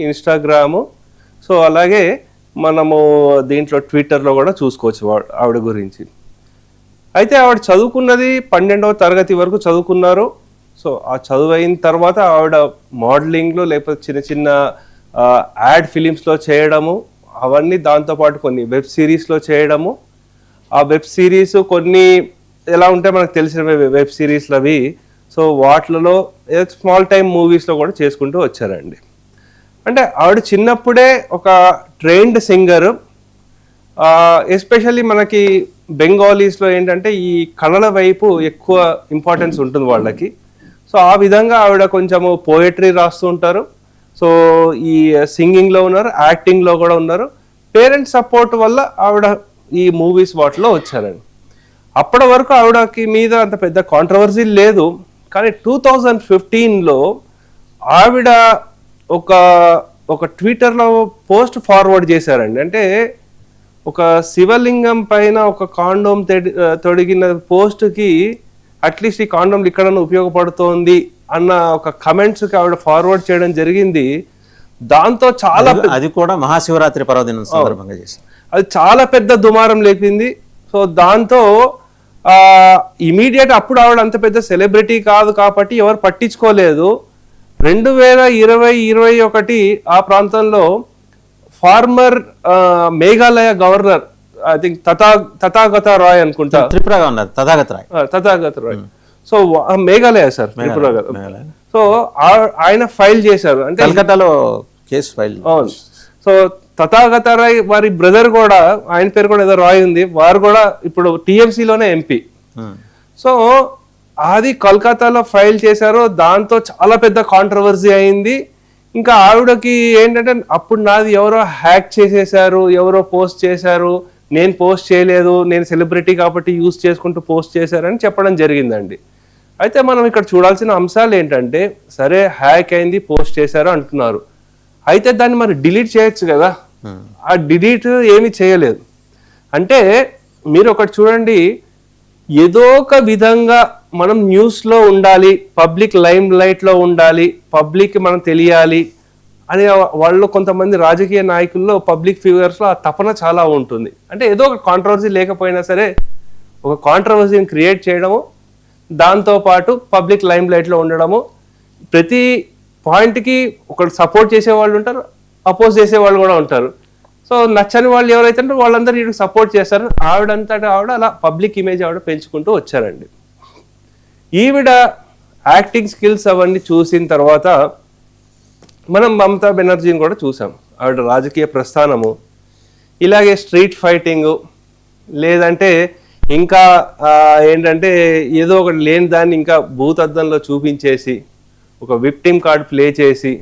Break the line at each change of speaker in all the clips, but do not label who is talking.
Instagram, so అలాగే మనము దీంట్లో ట్విట్టర్లో కూడా చూసుకోవచ్చు ఆవిడ గురించి. అయితే ఆవిడ చదువుకున్నది 12వ తరగతి వరకు చదువుకున్నారు. సో ఆ చదువు అయిన తర్వాత ఆవిడ మోడలింగ్లో లేకపోతే చిన్న చిన్న యాడ్ ఫిలిమ్స్లో చేయడము, అవన్నీ దాంతోపాటు కొన్ని వెబ్ సిరీస్లో చేయడము. ఆ వెబ్ సిరీస్ కొన్ని ఎలా ఉంటే మనకు తెలిసిన వెబ్ సిరీస్లు అవి, సో వాటిలలో స్మాల్ టైం మూవీస్లో కూడా చేసుకుంటూ వచ్చారండి. అంటే ఆవిడ చిన్నప్పుడే ఒక ట్రైన్డ్ సింగర్. ఎస్పెషల్లీ మనకి బెంగాలీస్లో ఏంటంటే ఈ కళల వైపు ఎక్కువ ఇంపార్టెన్స్ ఉంటుంది వాళ్ళకి. సో ఆ విధంగా ఆవిడ కొంచెము పోయట్రీ రాస్తూ ఉంటారు. సో ఈ సింగింగ్లో ఉన్నారు, యాక్టింగ్లో కూడా ఉన్నారు. పేరెంట్స్ సపోర్ట్ వల్ల ఆవిడ ఈ మూవీస్ వాటిలో వచ్చారండి. అప్పటి వరకు ఆవిడకి మీద అంత పెద్ద కాంట్రవర్సీ లేదు. కానీ 2015లో ఆవిడ ఒక ట్విట్టర్లో పోస్ట్ ఫార్వర్డ్ చేశారండి. అంటే ఒక శివలింగం పైన ఒక కాండోమ్ తొడిగిన పోస్ట్కి అట్లీస్ట్ ఈ కాండోమ్ ఇక్కడ ఉపయోగపడుతోంది అన్న ఒక కమెంట్స్కి ఆవిడ ఫార్వర్డ్ చేయడం జరిగింది. దాంతో చాలా
అది కూడా మహాశివరాత్రి పర్వదినం సందర్భంగా చేశారు.
అది చాలా పెద్ద దుమారం లేపింది. సో దాంతో ఇమీడియట్ అప్పుడు ఆవిడ అంత పెద్ద సెలబ్రిటీ కాదు కాబట్టి ఎవరు పట్టించుకోలేదు. 2020-21 ఆ ప్రాంతంలో former Meghalaya governor I think Tathagata Roy అనుకుంటా,
త్రిపురగా ఉన్నారు
Tathagata Roy. So Meghalaya sir, Tripura. So ఆయన ఫైల్ చేశారు, అంటే
కలకత్తాలో కేసు ఫైల్.
అవును. సో తథాగత రాయ్ వారి బ్రదర్ కూడా, ఆయన పేరు కూడా ఏదో రాయ్ ఉంది, వారు కూడా ఇప్పుడు టీఎంసీలోనే ఎంపీ. సో అది కలకత్తాలో ఫైల్ చేశారు. దాంతో చాలా పెద్ద కాంట్రవర్సీ అయింది. ఇంకా ఆవిడకి ఏంటంటే అప్పుడు నాది ఎవరో హ్యాక్ చేసేసారు, ఎవరో పోస్ట్ చేశారు, నేను పోస్ట్ చేయలేదు, నేను సెలబ్రిటీ కాబట్టి యూజ్ చేసుకుంటూ పోస్ట్ చేశారని చెప్పడం జరిగిందండి. అయితే మనం ఇక్కడ చూడాల్సిన అంశాలు ఏంటంటే, సరే హ్యాక్ అయింది, పోస్ట్ చేశారు అంటున్నారు, అయితే దాన్ని మరి డిలీట్ చేయొచ్చు కదా. ఆ డిలీట్ ఏమీ చేయలేదు. అంటే మీరు ఒకటి చూడండి, ఏదో ఒక విధంగా మనం న్యూస్లో ఉండాలి, పబ్లిక్ లైమ్ లైట్లో ఉండాలి, పబ్లిక్ మనం తెలియాలి అని వాళ్ళు కొంతమంది రాజకీయ నాయకుల్లో, పబ్లిక్ ఫిగర్స్లో ఆ తపన చాలా ఉంటుంది. అంటే ఏదో ఒక కాంట్రవర్సీ లేకపోయినా సరే ఒక కాంట్రవర్సీని క్రియేట్ చేయడము, దాంతోపాటు పబ్లిక్ లైమ్ లైట్లో ఉండడము. ప్రతి పాయింట్కి ఒకరు సపోర్ట్ చేసేవాళ్ళు ఉంటారు, అపోజ్ చేసేవాళ్ళు కూడా ఉంటారు. సో నచ్చని వాళ్ళు ఎవరైతే ఉంటారో వాళ్ళందరూ వీడికి సపోర్ట్ చేస్తారు. ఆవిడంతటా ఆవిడ అలా పబ్లిక్ ఇమేజ్ ఆవిడ పెంచుకుంటూ వచ్చారండి. ఈవిడ యాక్టింగ్ స్కిల్స్ అవన్నీ చూసిన తర్వాత మనం మమతా బెనర్జీని కూడా చూసాం. ఆవిడ రాజకీయ ప్రస్థానము, ఇలాగే స్ట్రీట్ ఫైటింగు, లేదంటే ఇంకా ఏంటంటే ఏదో ఒకటి లేని దాన్ని ఇంకా భూతద్దంలో చూపించేసి ఒక విక్టిమ్ కార్డ్ ప్లే చేసి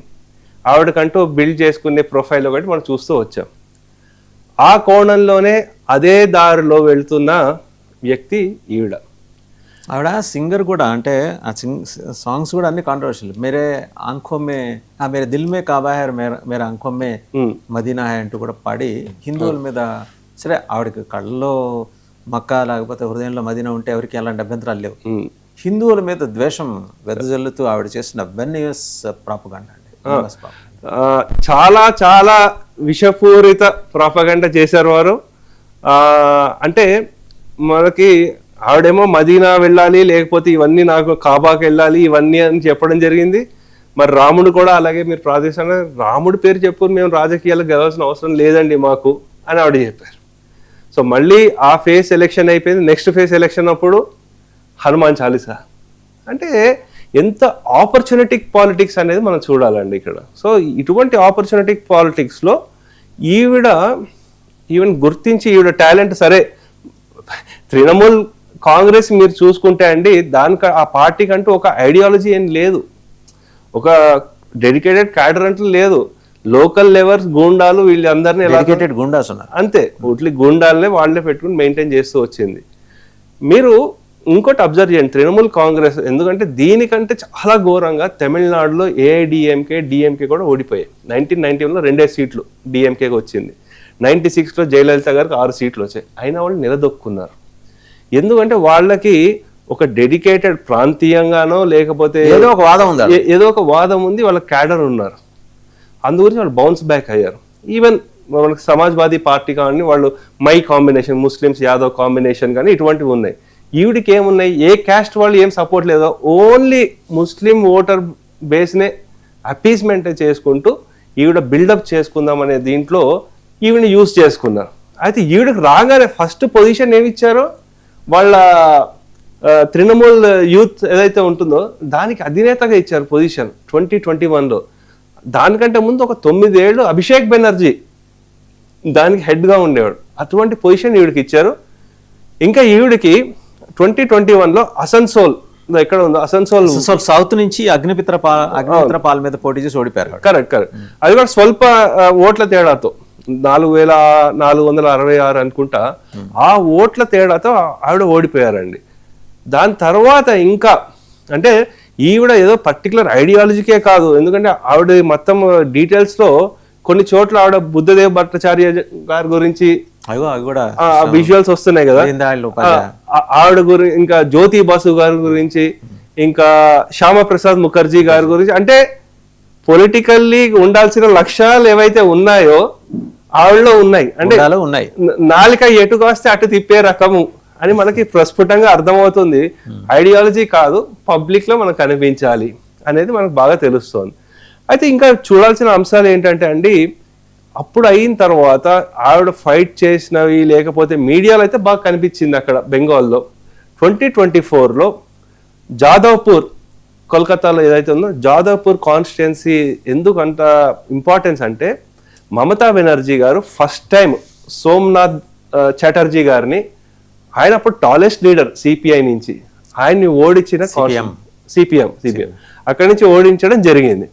ఆవిడకంటూ బిల్డ్ చేసుకునే ప్రొఫైల్ ఒకటి మనం చూస్తూ వచ్చాం. ఆ కోణంలోనే అదే దారిలో వెళ్తున్న వ్యక్తి ఈవిడ.
ఆవిడ సింగర్ కూడా, అంటే ఆ సాంగ్స్ కూడా అన్ని కాంట్రవర్షియల్. మేరే ఆంఖో మే మేరే దిల్ మే కాబా హై మేరే ఆంఖో మే మదీనా హై అంటూ కూడా పాడి హిందువుల మీద, సరే ఆవిడకి కళ్ళలో మక్కా లేకపోతే హృదయంలో మదీనా ఉంటే ఎవరికి ఎలాంటి అభ్యంతరాలు లేవు. హిందువుల మీద ద్వేషం వెదజల్లుతూ ఆవిడ చేసిన వెన్యూస్ ప్రాపగండా అండి.
చాలా చాలా విషపూరిత ప్రాపగండా చేశారు వారు. అంటే మనకి ఆవిడేమో మదీనా వెళ్ళాలి, లేకపోతే ఇవన్నీ నాకు కాబాకి వెళ్ళాలి, ఇవన్నీ అని చెప్పడం జరిగింది. మరి రాముడు కూడా అలాగే మీరు ప్రాదేశంగా రాముడి పేరు చెప్పుకుని మేము రాజకీయాలకు గెలవాల్సిన అవసరం లేదండి మాకు అని ఆవిడ చెప్పారు. సో మళ్ళీ ఆ ఫేస్ ఎలక్షన్ అయిపోయింది. నెక్స్ట్ ఫేస్ ఎలక్షన్ అప్పుడు హనుమాన్ చాలీసా. అంటే ఎంత ఆపర్చునిటిక్ పాలిటిక్స్ అనేది మనం చూడాలండి ఇక్కడ. సో ఇటువంటి ఆపర్చునిటిక్ పాలిటిక్స్లో ఈవెన్ గుర్తించి ఈవిడ టాలెంట్, సరే తృణమూల్ కాంగ్రెస్ మీరు చూసుకుంటే అండి, దానికి ఆ పార్టీకి అంటూ ఒక ఐడియాలజీ ఏం లేదు, ఒక డెడికేటెడ్ క్యాడర్ అంటూ లేదు. లోకల్ లెవర్స్ గూండాలు వీళ్ళందరినీ
డెడికేటెడ్ గూండాస్ ఉన్నారు,
అంతే. ఉట్లి గూండాలనే వాళ్ళే పెట్టుకుని మెయింటైన్ చేస్తూ వచ్చింది. మీరు ఇంకోటి అబ్జర్వ్ చేయండి, తృణమూల్ కాంగ్రెస్, ఎందుకంటే దీనికంటే చాలా ఘోరంగా తమిళనాడులో ఏఐడిఎంకే డిఎంకే కూడా ఓడిపోయాయి. 1991లో 2 సీట్లు డిఎంకేకి వచ్చింది. 96లో జయలలిత గారికి 6 సీట్లు వచ్చాయి. అయినా వాళ్ళు నిలదొక్కున్నారు. ఎందుకంటే వాళ్ళకి ఒక డెడికేటెడ్ ప్రాంతీయంగానో లేకపోతే
ఏదో ఒక వాదం ఉంది,
వాళ్ళ క్యాడర్ ఉన్నారు. అందు గురించి వాళ్ళు బౌన్స్ బ్యాక్ అయ్యారు. ఈవెన్ మనకి సమాజ్వాదీ పార్టీ కానీ వాళ్ళు my combination, Muslims Yadav combination కానీ ఇటువంటివి ఉన్నాయి. ఈవిడికి ఏమున్నాయి, ఏ క్యాస్ట్ వాళ్ళు ఏం సపోర్ట్ లేదో, ఓన్లీ ముస్లిం ఓటర్ బేస్నే అపీస్మెంట్ చేసుకుంటూ ఈవిడ బిల్డప్ చేసుకుందాం అనే దీంట్లో ఈవిని యూజ్ చేసుకున్నారు. అయితే ఈవిడకి రాగానే ఫస్ట్ పొజిషన్ ఏమి ఇచ్చారో, వాళ్ళ తృణమూల్ యూత్ ఏదైతే ఉంటుందో దానికి అధినేతగా ఇచ్చారు పొజిషన్ 2021లో. దానికంటే ముందు ఒక 9 ఏళ్ళు అభిషేక్ బెనర్జీ దానికి హెడ్గా ఉండేవాడు. అటువంటి పొజిషన్ ఈవిడికి ఇచ్చారు. ఇంకా ఈవిడికి 2021లో అసన్సోల్ ఎక్కడ ఉందో, అసన్సోల్
సౌత్ నుంచి అగ్నిమిత్ర పాల్ మీద పోటీ చేసి ఓడిపోయారు.
కరెక్ట్. అది కూడా స్వల్ప ఓట్ల తేడాతో 4466 అనుకుంటా, ఆ ఓట్ల తేడాతో ఆవిడ ఓడిపోయారండి. దాని తర్వాత ఇంకా అంటే ఈవిడ ఏదో పర్టికులర్ ఐడియాలజీకే కాదు, ఎందుకంటే ఆవిడ మొత్తం డీటెయిల్స్ లో కొన్ని చోట్ల ఆవిడ బుద్ధదేవ్ భట్టాచార్య గారి గురించి విజువల్స్ వస్తున్నాయి కదా, ఆవిడ గురించి, ఇంకా జ్యోతి బాసు గారి గురించి, ఇంకా శ్యామ ప్రసాద్ ముఖర్జీ గారి గురించి, అంటే పొలిటికల్లీ ఉండాల్సిన లక్ష్యాలు ఏవైతే ఉన్నాయో ఆవిడలో ఉన్నాయి. అంటే నాలిక ఎటు కాస్తే అటు తిప్పే రకము అని మనకి ప్రస్ఫుటంగా అర్థమవుతుంది. ఐడియాలజీ కాదు, పబ్లిక్ లో మనకు కనిపించాలి అనేది మనకు బాగా తెలుస్తుంది. అయితే ఇంకా చూడాల్సిన అంశాలు ఏంటంటే అండి, అప్పుడు అయిన తర్వాత ఆవిడ ఫైట్ చేసినవి లేకపోతే మీడియాలో అయితే బాగా కనిపించింది అక్కడ బెంగాల్లో. 2024లో జాదవ్పూర్, కోల్కతాలో ఏదైతే ఉందో జాదవ్పూర్ కాన్స్టిట్యున్సీ ఎందుకు అంత ఇంపార్టెన్స్ అంటే, మమతా బెనర్జీ గారు ఫస్ట్ టైం సోమనాథ్ చటర్జీ గారిని, ఆయన అప్పుడు టాలెస్ట్ లీడర్ సిపిఐ నుంచి, ఆయన్ని ఓడించిన సిపిఎం అక్కడి నుంచి ఓడించడం జరిగింది.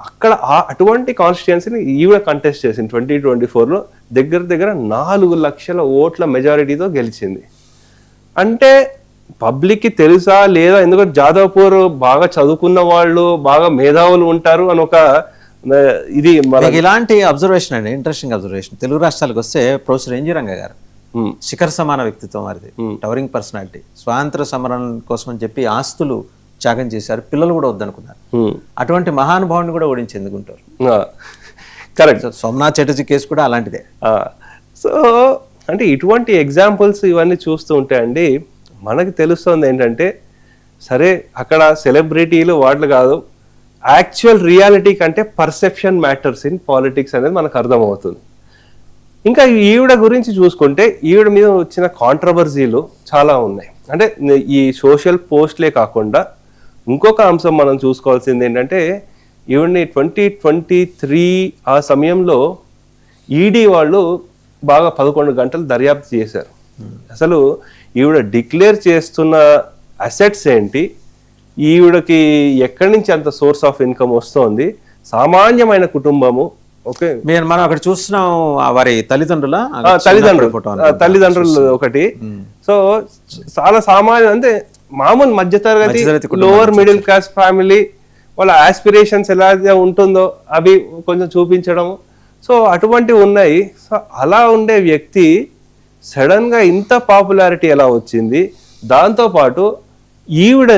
అక్కడ అటువంటి కాన్స్టిట్యున్సీని ఈవిడ కంటెస్ట్ చేసింది 2024లో. దగ్గర 4 లక్షల ఓట్ల మెజారిటీతో గెలిచింది. అంటే పబ్లిక్కి తెలుసా లేదా, ఎందుకంటే జాదవ్పూర్ బాగా చదువుకున్న వాళ్ళు, బాగా మేధావులు ఉంటారు అని ఒక ఇది.
ఇలాంటి అబ్జర్వేషన్ అండి, ఇంట్రెస్టింగ్ అబ్జర్వేషన్. తెలుగు రాష్ట్రాలకు వస్తే ప్రొఫెసర్ ఎన్జి రంగ గారు శిఖర సమాన వ్యక్తిత్వం వారిది, టవరింగ్ పర్సనాలిటీ. స్వాతంత్ర సమరం కోసం అని చెప్పి ఆస్తులు త్యాగం చేశారు, పిల్లలు కూడా వద్దనుకున్నారు. అటువంటి మహానుభావుని కూడా ఓడించింది గుంటూరు.
కరెక్ట్.
సోమనాథ్ చటర్జీ కేసు కూడా అలాంటిదే.
సో అంటే ఇటువంటి ఎగ్జాంపుల్స్ ఇవన్నీ చూస్తూ ఉంటే అండి మనకి తెలుస్తుంది ఏంటంటే, సరే అక్కడ సెలబ్రిటీలు వాటిలు కాదు, యాక్చువల్ రియాలిటీ కంటే పర్సెప్షన్ మ్యాటర్స్ ఇన్ పాలిటిక్స్ అనేది మనకు అర్థమవుతుంది. ఇంకా ఈవిడ గురించి చూసుకుంటే ఈవిడ మీద వచ్చిన కాంట్రవర్సీలు చాలా ఉన్నాయి. అంటే ఈ సోషల్ పోస్ట్లే కాకుండా ఇంకొక అంశం మనం చూసుకోవాల్సింది ఏంటంటే, ఈవిడ్ని 2023 ఆ సమయంలో ఈడీ వాళ్ళు బాగా 11 గంటలు దర్యాప్తు చేశారు. అసలు ఈవిడ డిక్లేర్ చేస్తున్న అసెట్స్ ఏంటి, ఈవిడకి ఎక్కడి నుంచి అంత సోర్స్ ఆఫ్ ఇన్కమ్ వస్తోంది, సామాన్యమైన కుటుంబము. ఓకే,
మనం అక్కడ చూస్తున్నాం వారి
తల్లిదండ్రులు ఒకటి. సో చాలా సామాన్య, అంటే మామూలు మధ్యతరగతి, లోవర్ మిడిల్ క్లాస్ ఫ్యామిలీ, వాళ్ళ ఆస్పిరేషన్స్ ఎలా ఉంటుందో అవి కొంచెం చూపించడం. సో అటువంటివి ఉన్నాయి. సో అలా ఉండే వ్యక్తి సడన్ గా ఇంత పాపులారిటీ ఎలా వచ్చింది, దాంతోపాటు ఈవిడ